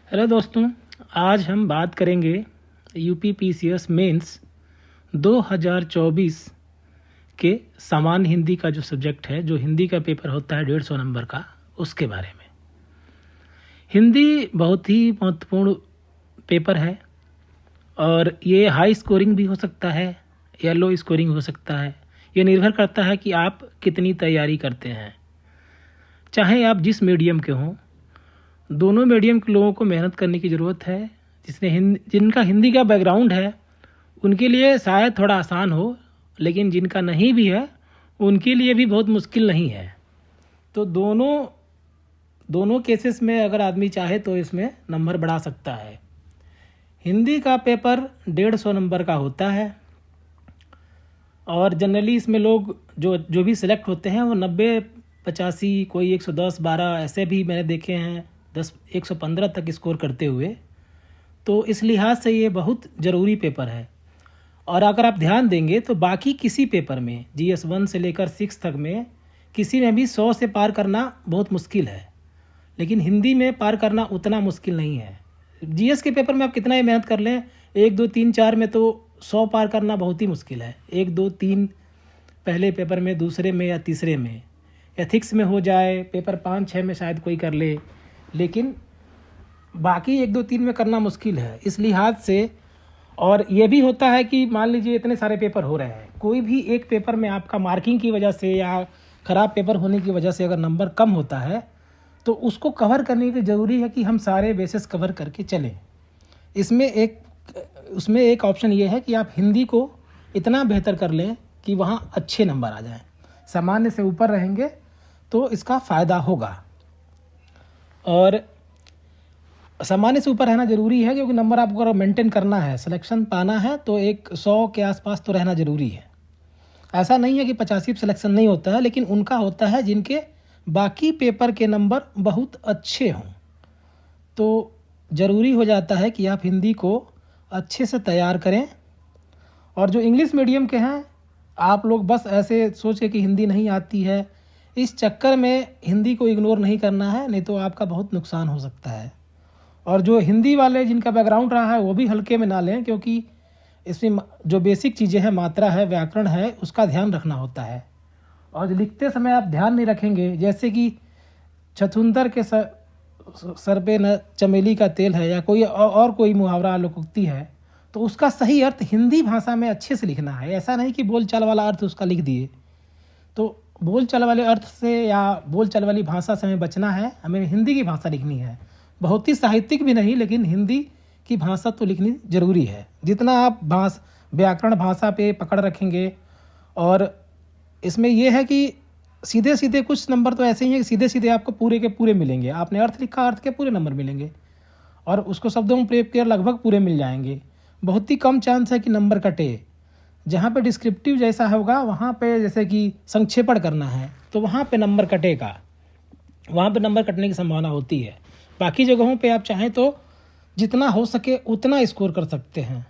Hello दोस्तों, आज हम बात करेंगे यूपी मेंस 2024 के सामान्य हिंदी का जो सब्जेक्ट है, जो हिंदी का पेपर होता है 150 नंबर का, उसके बारे में। हिंदी बहुत ही महत्वपूर्ण पेपर है और ये हाई स्कोरिंग भी हो सकता है या लो स्कोरिंग हो सकता है। ये निर्भर करता है कि आप कितनी तैयारी करते हैं। चाहे आप जिस मीडियम के हों, दोनों मीडियम के लोगों को मेहनत करने की ज़रूरत है। जिनका हिंदी का बैकग्राउंड है उनके लिए शायद थोड़ा आसान हो, लेकिन जिनका नहीं भी है उनके लिए भी बहुत मुश्किल नहीं है। तो दोनों केसेस में अगर आदमी चाहे तो इसमें नंबर बढ़ा सकता है। हिंदी का पेपर 150 नंबर का होता है और जनरली इसमें लोग जो भी सिलेक्ट होते हैं वो 90, 85, कोई 110, 12 ऐसे भी मैंने देखे हैं, 115 तक स्कोर करते हुए। तो इस लिहाज से ये बहुत ज़रूरी पेपर है। और अगर आप ध्यान देंगे तो बाकी किसी पेपर में GS 1 से लेकर 6 तक में किसी में भी 100 से पार करना बहुत मुश्किल है, लेकिन हिंदी में पार करना उतना मुश्किल नहीं है। GS के पेपर में आप कितना ही मेहनत कर लें, 1, 2, 3, 4 में तो 100 पार करना बहुत ही मुश्किल है। 1, 2, 3 पहले पेपर में, दूसरे में या तीसरे में, एथिक्स में हो जाए, पेपर 5, 6 में शायद कोई कर ले, लेकिन बाकी 1, 2, 3 में करना मुश्किल है। इस लिहाज से और ये भी होता है कि मान लीजिए इतने सारे पेपर हो रहे हैं, कोई भी एक पेपर में आपका मार्किंग की वजह से या ख़राब पेपर होने की वजह से अगर नंबर कम होता है तो उसको कवर करने के ज़रूरी है कि हम सारे बेसिस कवर करके चलें। उसमें एक ऑप्शन ये है कि आप हिंदी को इतना बेहतर कर लें कि वहाँ अच्छे नंबर आ जाएं। सामान्य से ऊपर रहेंगे तो इसका फ़ायदा होगा। और सामान्य से ऊपर रहना ज़रूरी है क्योंकि नंबर आपको अगर मेंटेन करना है, सिलेक्शन पाना है, तो 100 के आसपास तो रहना ज़रूरी है। ऐसा नहीं है कि 85 सिलेक्शन नहीं होता है, लेकिन उनका होता है जिनके बाकी पेपर के नंबर बहुत अच्छे हों। तो ज़रूरी हो जाता है कि आप हिंदी को अच्छे से तैयार करें। और जो इंग्लिश मीडियम के हैं, आप लोग बस ऐसे सोच के कि हिंदी नहीं आती है, इस चक्कर में हिंदी को इग्नोर नहीं करना है, नहीं तो आपका बहुत नुकसान हो सकता है। और जो हिंदी वाले जिनका बैकग्राउंड रहा है वो भी हल्के में ना लें, क्योंकि इसमें जो बेसिक चीज़ें हैं, मात्रा है, व्याकरण है, उसका ध्यान रखना होता है। और लिखते समय आप ध्यान नहीं रखेंगे, जैसे कि छछूंदर के सर पे न चमेली का तेल है, या और कोई मुहावरा लोकोक्ति है, तो उसका सही अर्थ हिंदी भाषा में अच्छे से लिखना है। ऐसा नहीं कि बोलचाल वाला अर्थ उसका लिख दिए। तो बोलचाल वाले अर्थ से या बोलचाल वाली भाषा से हमें बचना है, हमें हिंदी की भाषा लिखनी है। बहुत ही साहित्यिक भी नहीं, लेकिन हिंदी की भाषा तो लिखनी ज़रूरी है। जितना आप व्याकरण भाषा पे पकड़ रखेंगे, और इसमें यह है कि सीधे सीधे कुछ नंबर तो ऐसे ही हैं कि सीधे सीधे आपको पूरे के पूरे मिलेंगे। आपने अर्थ लिखा, अर्थ के पूरे नंबर मिलेंगे, और उसको शब्दों में प्रयोग किया लगभग पूरे मिल जाएंगे। बहुत ही कम चांस है कि नंबर कटे। जहाँ पे डिस्क्रिप्टिव जैसा होगा, वहाँ पे जैसे कि संक्षेपण करना है, तो वहाँ पे नंबर कटेगा, वहाँ पे नंबर कटने की संभावना होती है। बाकी जगहों पे आप चाहें तो जितना हो सके उतना स्कोर कर सकते हैं।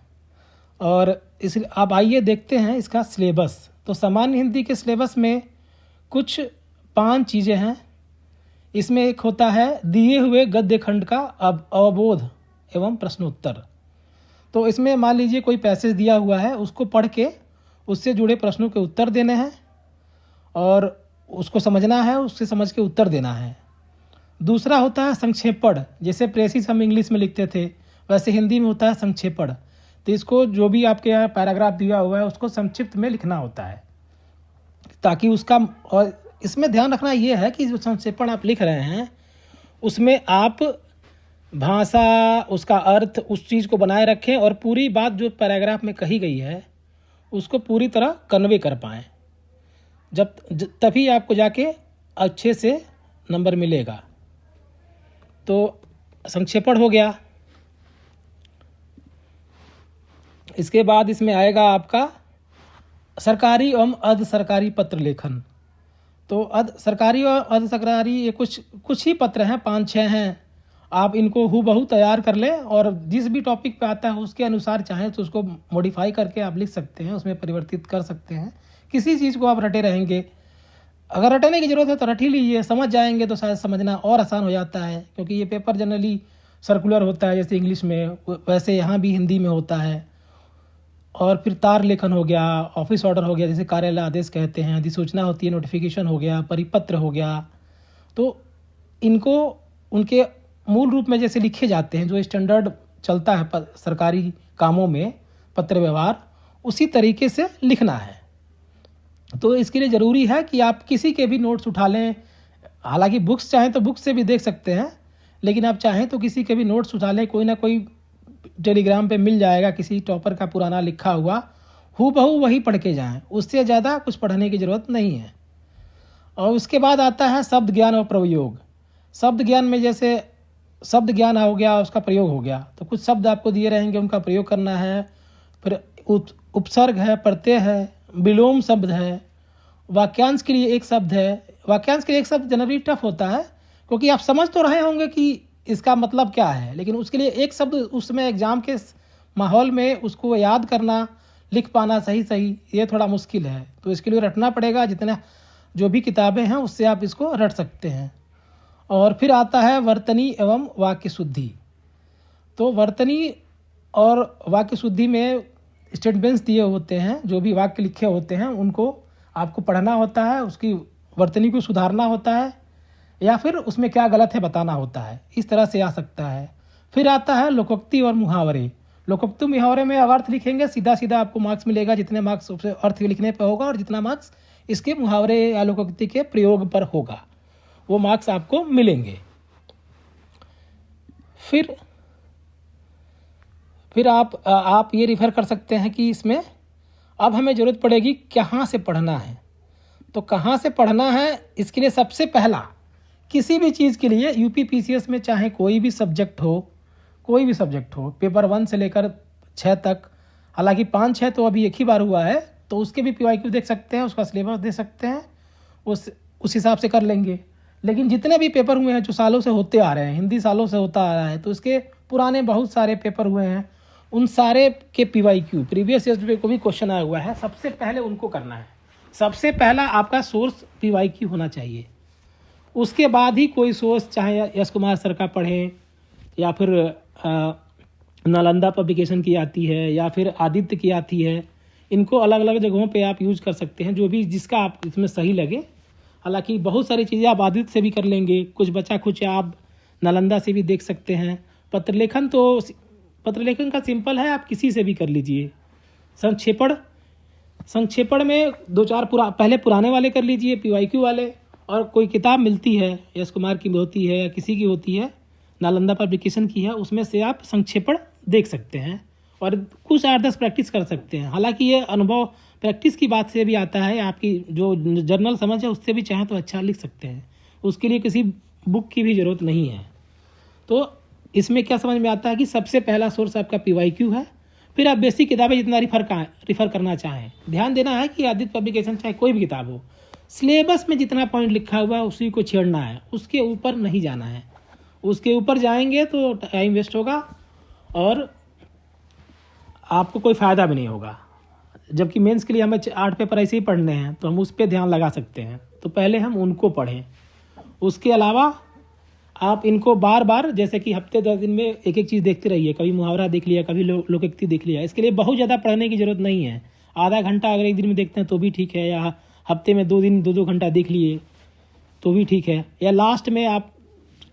और इसलिए आप आइए देखते हैं इसका सिलेबस। तो सामान्य हिंदी के सिलेबस में कुछ 5 चीज़ें हैं। इसमें एक होता है दिए हुए गद्य खंड का अवबोध एवं प्रश्नोत्तर। तो इसमें मान लीजिए कोई पैसेज दिया हुआ है, उसको पढ़ के उससे जुड़े प्रश्नों के उत्तर देने हैं और उसको समझना है, उससे समझ के उत्तर देना है। दूसरा होता है संक्षेपण। जैसे प्रेसिस हम इंग्लिश में लिखते थे, वैसे हिंदी में होता है संक्षेपण। तो इसको जो भी आपके यहाँ पैराग्राफ दिया हुआ है उसको संक्षिप्त में लिखना होता है, ताकि उसका, और इसमें ध्यान रखना ये है कि जो संक्षेपण आप लिख रहे हैं उसमें आप भाषा, उसका अर्थ, उस चीज़ को बनाए रखें और पूरी बात जो पैराग्राफ में कही गई है उसको पूरी तरह कन्वे कर पाएँ। तभी आपको जाके अच्छे से नंबर मिलेगा। तो संक्षेपण हो गया। इसके बाद इसमें आएगा आपका सरकारी एवं अर्ध सरकारी पत्र लेखन। तो सरकारी और अर्ध सरकारी ये कुछ ही पत्र हैं, 5-6 हैं। आप इनको हूबहू तैयार कर लें और जिस भी टॉपिक पे आता है उसके अनुसार चाहें तो उसको मॉडिफाई करके आप लिख सकते हैं, उसमें परिवर्तित कर सकते हैं। किसी चीज़ को आप रटे रहेंगे, अगर रटने की ज़रूरत है तो रट ही लीजिए, समझ जाएंगे तो शायद समझना और आसान हो जाता है, क्योंकि ये पेपर जनरली सर्कुलर होता है जैसे इंग्लिश में, वैसे यहाँ भी हिंदी में होता है। और फिर तार लेखन हो गया, ऑफिस ऑर्डर हो गया, जैसे कार्यालय आदेश कहते हैं, अधिसूचना होती है, नोटिफिकेशन हो गया, परिपत्र हो गया। तो इनको उनके मूल रूप में जैसे लिखे जाते हैं, जो स्टैंडर्ड चलता है सरकारी कामों में पत्र व्यवहार, उसी तरीके से लिखना है। तो इसके लिए ज़रूरी है कि आप किसी के भी नोट्स उठा लें। हालांकि बुक्स चाहें तो बुक्स से भी देख सकते हैं, लेकिन आप चाहें तो किसी के भी नोट्स उठा लें। कोई ना कोई टेलीग्राम पे मिल जाएगा किसी टॉपर का पुराना लिखा हुआ, हूबहू वही पढ़ के जाएं, उससे ज़्यादा कुछ पढ़ने की ज़रूरत नहीं है। और उसके बाद आता है शब्द ज्ञान और प्रयोग। शब्द ज्ञान में जैसे शब्द ज्ञान हो गया, उसका प्रयोग हो गया, तो कुछ शब्द आपको दिए रहेंगे, उनका प्रयोग करना है। फिर उपसर्ग है, प्रत्यय है, विलोम शब्द है, वाक्यांश के लिए एक शब्द है। वाक्यांश के लिए एक शब्द जनरली टफ होता है, क्योंकि आप समझ तो रहे होंगे कि इसका मतलब क्या है, लेकिन उसके लिए एक शब्द उस समय एग्जाम के माहौल में उसको याद करना, लिख पाना सही ये थोड़ा मुश्किल है। तो इसके लिए रटना पड़ेगा, जितना जो भी किताबें हैं उससे आप इसको रट सकते हैं। और फिर आता है वर्तनी एवं वाक्य शुद्धि। तो वर्तनी और वाक्य शुद्धि में स्टेटमेंट्स दिए होते हैं, जो भी वाक्य लिखे होते हैं उनको आपको पढ़ना होता है, उसकी वर्तनी को सुधारना होता है, या फिर उसमें क्या गलत है बताना होता है। इस तरह से आ सकता है। फिर आता है लोकोक्ति और मुहावरे। लोकोक्ति मुहावरे में अब अर्थ लिखेंगे, सीधा सीधा आपको मार्क्स मिलेगा, जितने मार्क्स उससे अर्थ लिखने पर होगा, और जितना मार्क्स इसके मुहावरे या लोकोक्ति के प्रयोग पर होगा, वो मार्क्स आपको मिलेंगे। फिर आप ये रिफर कर सकते हैं कि इसमें अब हमें ज़रूरत पड़ेगी कहाँ से पढ़ना है। तो कहाँ से पढ़ना है, इसके लिए सबसे पहला, किसी भी चीज़ के लिए यूपी पीसीएस में चाहे कोई भी सब्जेक्ट हो, पेपर 1 से लेकर 6 तक, हालांकि 5-6 तो अभी एक ही बार हुआ है, तो उसके भी PYQ देख सकते हैं, उसका सिलेबस देख सकते हैं, उस हिसाब से कर लेंगे। लेकिन जितने भी पेपर हुए हैं जो सालों से होते आ रहे हैं, हिंदी सालों से होता आ रहा है, तो उसके पुराने बहुत सारे पेपर हुए हैं, उन सारे के PYQ प्रीवियस ईयर को भी क्वेश्चन आया हुआ है, सबसे पहले उनको करना है। सबसे पहला आपका सोर्स PYQ होना चाहिए। उसके बाद ही कोई सोर्स, चाहे यश कुमार सर का पढ़ें, या फिर नालंदा पब्लिकेशन की आती है, या फिर आदित्य की आती है, इनको अलग अलग जगहों पे आप यूज कर सकते हैं, जो भी जिसका आप इसमें सही लगे। हालांकि बहुत सारी चीज़ें आप आदित्य से भी कर लेंगे, कुछ बचा कुछ आप नालंदा से भी देख सकते हैं। पत्रलेखन का सिंपल है, आप किसी से भी कर लीजिए। संक्षेपण में 2-4 पहले पुराने वाले कर लीजिए, PYQ वाले, और कोई किताब मिलती है, यश कुमार की होती है या किसी की होती है, नालंदा पब्लिकेशन की है, उसमें से आप संक्षेपण देख सकते हैं और कुछ 8-10 प्रैक्टिस कर सकते हैं। हालांकि ये अनुभव प्रैक्टिस की बात से भी आता है, आपकी जो जर्नल समझ है उससे भी चाहें तो अच्छा लिख सकते हैं, उसके लिए किसी बुक की भी ज़रूरत नहीं है। तो इसमें क्या समझ में आता है कि सबसे पहला सोर्स आपका PYQ है। फिर आप बेसिक किताबें जितना रिफ़र करना चाहें, ध्यान देना है कि आदित्य पब्लिकेशन चाहे कोई भी किताब हो, सिलेबस में जितना पॉइंट लिखा हुआ है उसी को छेड़ना है, उसके ऊपर नहीं जाना है। उसके ऊपर जाएंगे तो टाइम वेस्ट होगा और आपको कोई फ़ायदा भी नहीं होगा। जबकि मेंस के लिए हमें 8 पेपर ऐसे ही पढ़ने हैं, तो हम उस पर ध्यान लगा सकते हैं। तो पहले हम उनको पढ़ें। उसके अलावा आप इनको बार बार, जैसे कि हफ्ते 10 दिन में एक चीज़ देखते रहिए, कभी मुहावरा देख लिया, कभी लोकोक्ति देख लिया। इसके लिए बहुत ज़्यादा पढ़ने की ज़रूरत नहीं है, आधा घंटा अगर एक दिन में देखते हैं तो भी ठीक है, या हफ्ते में 2 दिन 2-2 घंटा देख लिए तो भी ठीक है, या लास्ट में आप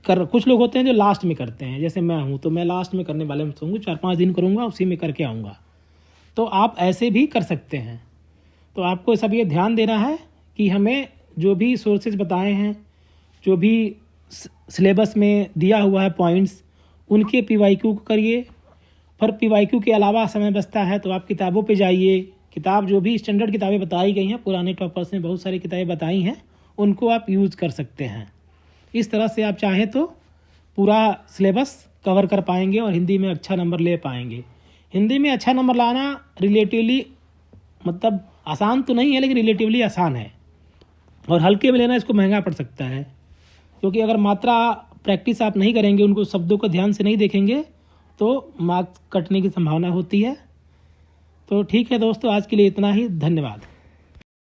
कुछ लोग होते हैं जो लास्ट में करते हैं, जैसे मैं हूँ, तो मैं लास्ट में करने वाले में सोचूंगा 4-5 दिन करूँगा, उसी में करके आऊँगा। तो आप ऐसे भी कर सकते हैं। तो आपको सब ये ध्यान देना है कि हमें जो भी सोर्सेज बताए हैं, जो भी सिलेबस में दिया हुआ है पॉइंट्स, उनके PYQ करिए। फिर PYQ के अलावा समय बचता है तो आप किताबों पे जाइए। किताब जो भी स्टैंडर्ड किताबें बताई गई हैं, पुराने टॉपर्स ने बहुत सारी किताबें बताई हैं, उनको आप यूज़ कर सकते हैं। इस तरह से आप चाहें तो पूरा सिलेबस कवर कर पाएंगे और हिंदी में अच्छा नंबर ले पाएंगे। हिंदी में अच्छा नंबर लाना रिलेटिवली, मतलब आसान तो नहीं है, लेकिन रिलेटिवली आसान है, और हल्के में लेना इसको महंगा पड़ सकता है, क्योंकि अगर मात्रा प्रैक्टिस आप नहीं करेंगे, उनको शब्दों को ध्यान से नहीं देखेंगे, तो मार्क्स कटने की संभावना होती है। तो ठीक है दोस्तों, आज के लिए इतना ही। धन्यवाद।